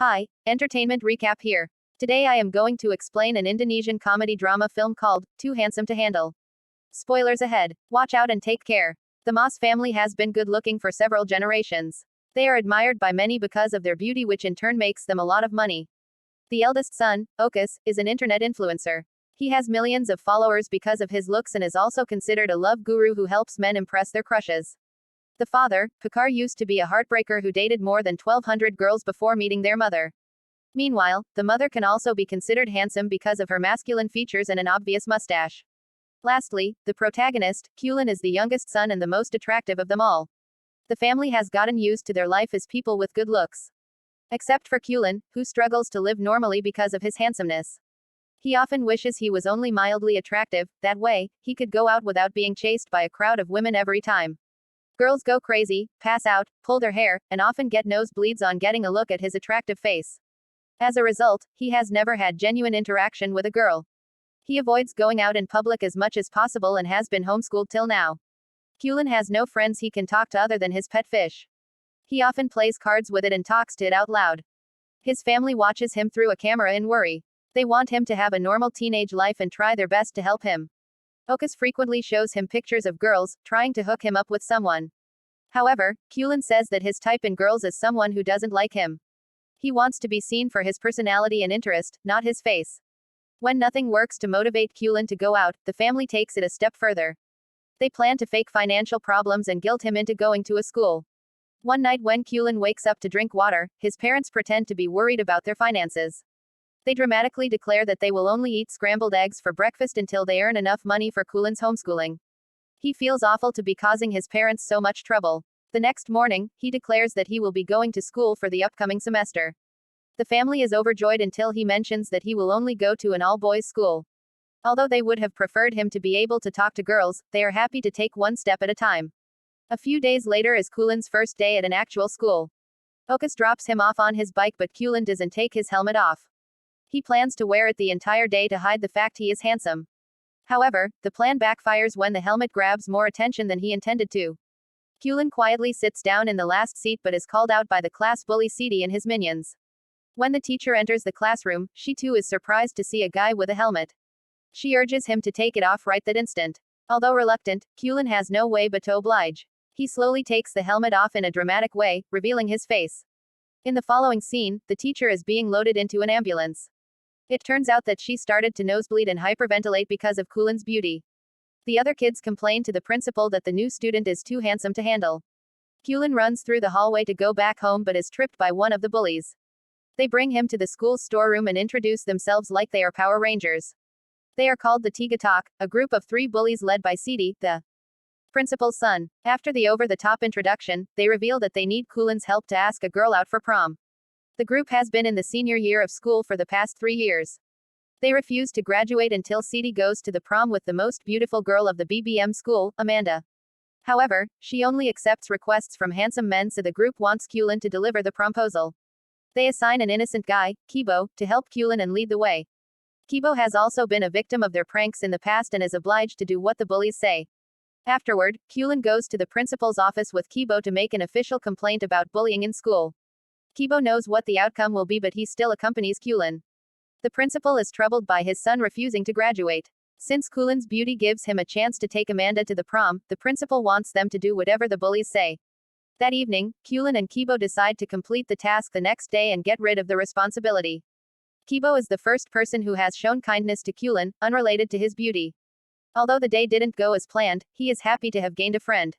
Hi, entertainment recap here. Today I am going to explain an Indonesian comedy drama film called Too Handsome to Handle. Spoilers ahead. Watch out and take care. The Mas family has been good looking for several generations. They are admired by many because of their beauty, which in turn makes them a lot of money. The eldest son, Okus, is an internet influencer. He has millions of followers because of his looks and is also considered a love guru who helps men impress their crushes. The father, Pekar, used to be a heartbreaker who dated more than 1,200 girls before meeting their mother. Meanwhile, the mother can also be considered handsome because of her masculine features and an obvious mustache. Lastly, the protagonist, Kulin, is the youngest son and the most attractive of them all. The family has gotten used to their life as people with good looks. Except for Kulin, who struggles to live normally because of his handsomeness. He often wishes he was only mildly attractive, that way, he could go out without being chased by a crowd of women every time. Girls go crazy, pass out, pull their hair, and often get nosebleeds on getting a look at his attractive face. As a result, he has never had genuine interaction with a girl. He avoids going out in public as much as possible and has been homeschooled till now. Kulin has no friends he can talk to other than his pet fish. He often plays cards with it and talks to it out loud. His family watches him through a camera in worry. They want him to have a normal teenage life and try their best to help him. Okus frequently shows him pictures of girls, trying to hook him up with someone. However, Kulin says that his type in girls is someone who doesn't like him. He wants to be seen for his personality and interest, not his face. When nothing works to motivate Kulin to go out, the family takes it a step further. They plan to fake financial problems and guilt him into going to a school. One night when Kulin wakes up to drink water, his parents pretend to be worried about their finances. They dramatically declare that they will only eat scrambled eggs for breakfast until they earn enough money for Kulin's homeschooling. He feels awful to be causing his parents so much trouble. The next morning, he declares that he will be going to school for the upcoming semester. The family is overjoyed until he mentions that he will only go to an all-boys school. Although they would have preferred him to be able to talk to girls, they are happy to take one step at a time. A few days later is Kulin's first day at an actual school. Okus drops him off on his bike, but Kulin doesn't take his helmet off. He plans to wear it the entire day to hide the fact he is handsome. However, the plan backfires when the helmet grabs more attention than he intended to. Kulin quietly sits down in the last seat but is called out by the class bully Sidi and his minions. When the teacher enters the classroom, she too is surprised to see a guy with a helmet. She urges him to take it off right that instant. Although reluctant, Kulin has no way but to oblige. He slowly takes the helmet off in a dramatic way, revealing his face. In the following scene, the teacher is being loaded into an ambulance. It turns out that she started to nosebleed and hyperventilate because of Kulin's beauty. The other kids complain to the principal that the new student is too handsome to handle. Kulin runs through the hallway to go back home but is tripped by one of the bullies. They bring him to the school's storeroom and introduce themselves like they are Power Rangers. They are called the Tigatok, a group of 3 bullies led by Sidi, the principal's son. After the over-the-top introduction, they reveal that they need Kulin's help to ask a girl out for prom. The group has been in the senior year of school for the past 3 years. They refuse to graduate until Sidi goes to the prom with the most beautiful girl of the BBM school, Amanda. However, she only accepts requests from handsome men, so the group wants Kulin to deliver the promposal. They assign an innocent guy, Kibo, to help Kulin and lead the way. Kibo has also been a victim of their pranks in the past and is obliged to do what the bullies say. Afterward, Kulin goes to the principal's office with Kibo to make an official complaint about bullying in school. Kibo knows what the outcome will be, but he still accompanies Kulin. The principal is troubled by his son refusing to graduate. Since Kulin's beauty gives him a chance to take Amanda to the prom, the principal wants them to do whatever the bullies say. That evening, Kulin and Kibo decide to complete the task the next day and get rid of the responsibility. Kibo is the first person who has shown kindness to Kulin, unrelated to his beauty. Although the day didn't go as planned, he is happy to have gained a friend.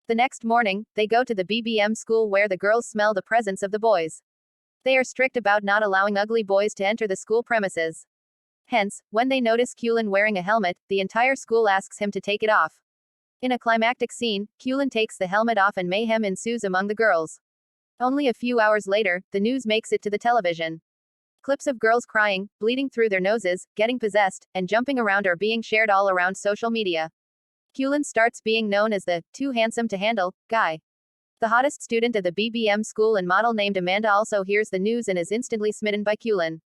The next morning, they go to the BBM school where the girls smell the presence of the boys. They are strict about not allowing ugly boys to enter the school premises. Hence, when they notice Kulin wearing a helmet, the entire school asks him to take it off. In a climactic scene, Kulin takes the helmet off and mayhem ensues among the girls. Only a few hours later, the news makes it to the television. Clips of girls crying, bleeding through their noses, getting possessed, and jumping around are being shared all around social media. Kulin starts being known as the too handsome to handle guy. The hottest student at the BBM school and model named Amanda also hears the news and is instantly smitten by Kulin.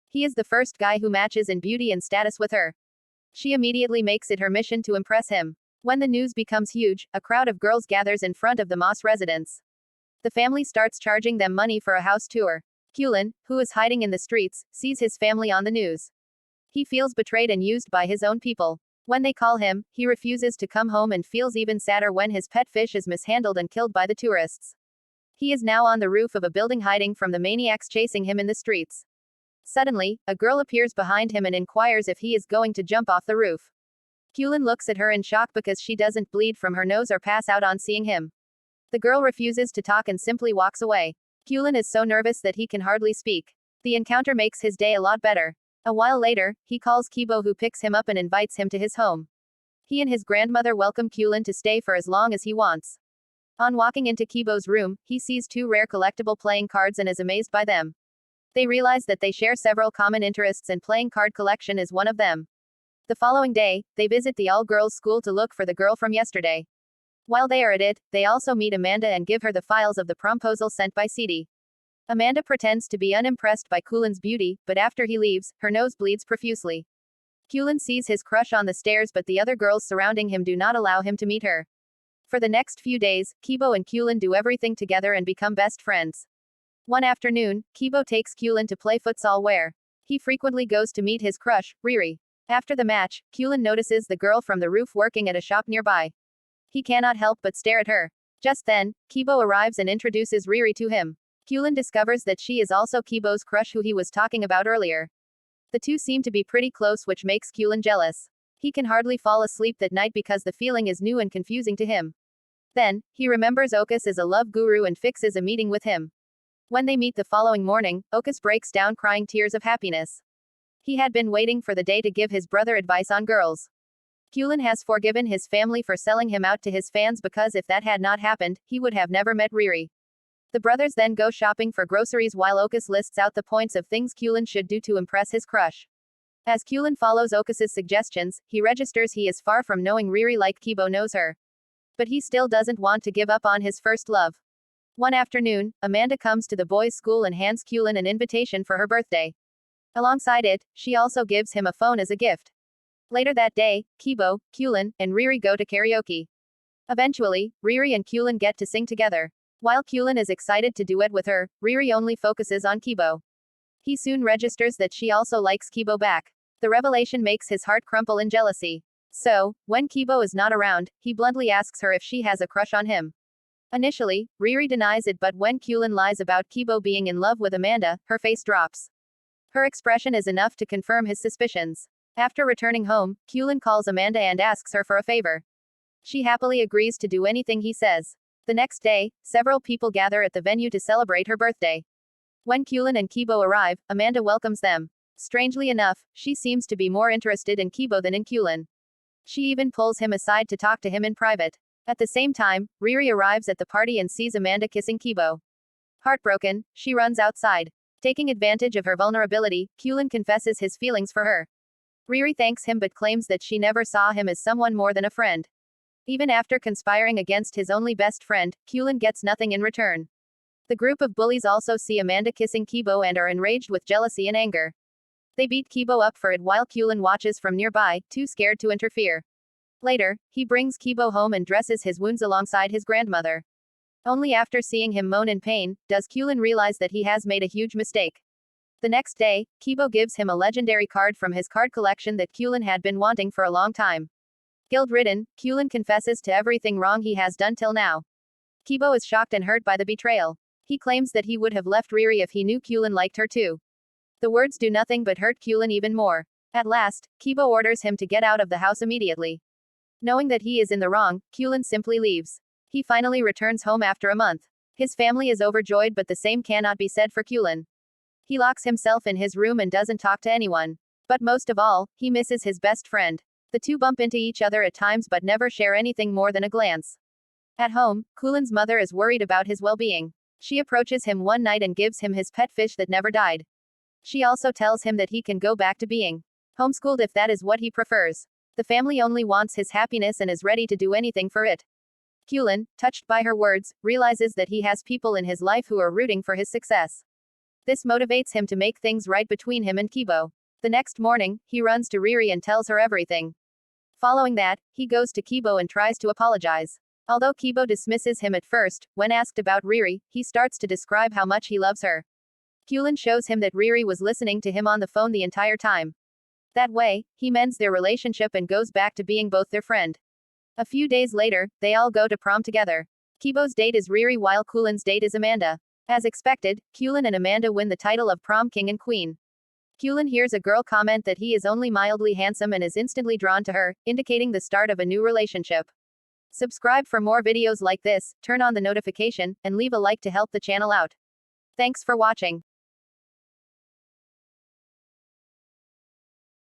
He is the first guy who matches in beauty and status with her. She immediately makes it her mission to impress him. When the news becomes huge, a crowd of girls gathers in front of the Mas residence. The family starts charging them money for a house tour. Kulin, who is hiding in the streets, sees his family on the news. He feels betrayed and used by his own people. When they call him, he refuses to come home and feels even sadder when his pet fish is mishandled and killed by the tourists. He is now on the roof of a building hiding from the maniacs chasing him in the streets. Suddenly, a girl appears behind him and inquires if he is going to jump off the roof. Kulin looks at her in shock because she doesn't bleed from her nose or pass out on seeing him. The girl refuses to talk and simply walks away. Kulin is so nervous that he can hardly speak. The encounter makes his day a lot better. A while later, he calls Kibo, who picks him up and invites him to his home. He and his grandmother welcome Kulin to stay for as long as he wants. On walking into Kibo's room, he sees two rare collectible playing cards and is amazed by them. They realize that they share several common interests and playing card collection is one of them. The following day, they visit the all-girls school to look for the girl from yesterday. While they are at it, they also meet Amanda and give her the files of the promposal sent by Cede. Amanda pretends to be unimpressed by Kulin's beauty, but after he leaves, her nose bleeds profusely. Kulin sees his crush on the stairs, but the other girls surrounding him do not allow him to meet her. For the next few days, Kibo and Kulin do everything together and become best friends. One afternoon, Kibo takes Kulin to play futsal where he frequently goes to meet his crush, Riri. After the match, Kulin notices the girl from the roof working at a shop nearby. He cannot help but stare at her. Just then, Kibo arrives and introduces Riri to him. Kulin discovers that she is also Kibo's crush who he was talking about earlier. The two seem to be pretty close, which makes Kulin jealous. He can hardly fall asleep that night because the feeling is new and confusing to him. Then, he remembers Okus is a love guru and fixes a meeting with him. When they meet the following morning, Okus breaks down crying tears of happiness. He had been waiting for the day to give his brother advice on girls. Kulin has forgiven his family for selling him out to his fans because if that had not happened, he would have never met Riri. The brothers then go shopping for groceries while Okus lists out the points of things Kulin should do to impress his crush. As Kulin follows Okus's suggestions, he registers he is far from knowing Riri like Kibo knows her. But he still doesn't want to give up on his first love. One afternoon, Amanda comes to the boys' school and hands Kulin an invitation for her birthday. Alongside it, she also gives him a phone as a gift. Later that day, Kibo, Kulin, and Riri go to karaoke. Eventually, Riri and Kulin get to sing together. While Kulin is excited to duet with her, Riri only focuses on Kibo. He soon registers that she also likes Kibo back. The revelation makes his heart crumple in jealousy. So, when Kibo is not around, he bluntly asks her if she has a crush on him. Initially, Riri denies it, but when Kulin lies about Kibo being in love with Amanda, her face drops. Her expression is enough to confirm his suspicions. After returning home, Kulin calls Amanda and asks her for a favor. She happily agrees to do anything he says. The next day, several people gather at the venue to celebrate her birthday. When Kulin and Kibo arrive, Amanda welcomes them. Strangely enough, she seems to be more interested in Kibo than in Kulin. She even pulls him aside to talk to him in private. At the same time, Riri arrives at the party and sees Amanda kissing Kibo. Heartbroken, she runs outside. Taking advantage of her vulnerability, Kulin confesses his feelings for her. Riri thanks him but claims that she never saw him as someone more than a friend. Even after conspiring against his only best friend, Kulin gets nothing in return. The group of bullies also see Amanda kissing Kibo and are enraged with jealousy and anger. They beat Kibo up for it while Kulin watches from nearby, too scared to interfere. Later, he brings Kibo home and dresses his wounds alongside his grandmother. Only after seeing him moan in pain, does Kulin realize that he has made a huge mistake. The next day, Kibo gives him a legendary card from his card collection that Kulin had been wanting for a long time. Guilt-ridden, Kulin confesses to everything wrong he has done till now. Kibo is shocked and hurt by the betrayal. He claims that he would have left Riri if he knew Kulin liked her too. The words do nothing but hurt Kulin even more. At last, Kibo orders him to get out of the house immediately. Knowing that he is in the wrong, Kulin simply leaves. He finally returns home after a month. His family is overjoyed, but the same cannot be said for Kulin. He locks himself in his room and doesn't talk to anyone. But most of all, he misses his best friend. The two bump into each other at times but never share anything more than a glance. At home, Kulin's mother is worried about his well-being. She approaches him one night and gives him his pet fish that never died. She also tells him that he can go back to being homeschooled if that is what he prefers. The family only wants his happiness and is ready to do anything for it. Kulin, touched by her words, realizes that he has people in his life who are rooting for his success. This motivates him to make things right between him and Kibo. The next morning, he runs to Riri and tells her everything. Following that, he goes to Kibo and tries to apologize. Although Kibo dismisses him at first, when asked about Riri, he starts to describe how much he loves her. Kulin shows him that Riri was listening to him on the phone the entire time. That way, he mends their relationship and goes back to being both their friend. A few days later, they all go to prom together. Kibo's date is Riri while Kulin's date is Amanda. As expected, Kulin and Amanda win the title of prom king and queen. Kulin hears a girl comment that he is only mildly handsome and is instantly drawn to her, indicating the start of a new relationship. Subscribe for more videos like this, turn on the notification, and leave a like to help the channel out. Thanks for watching.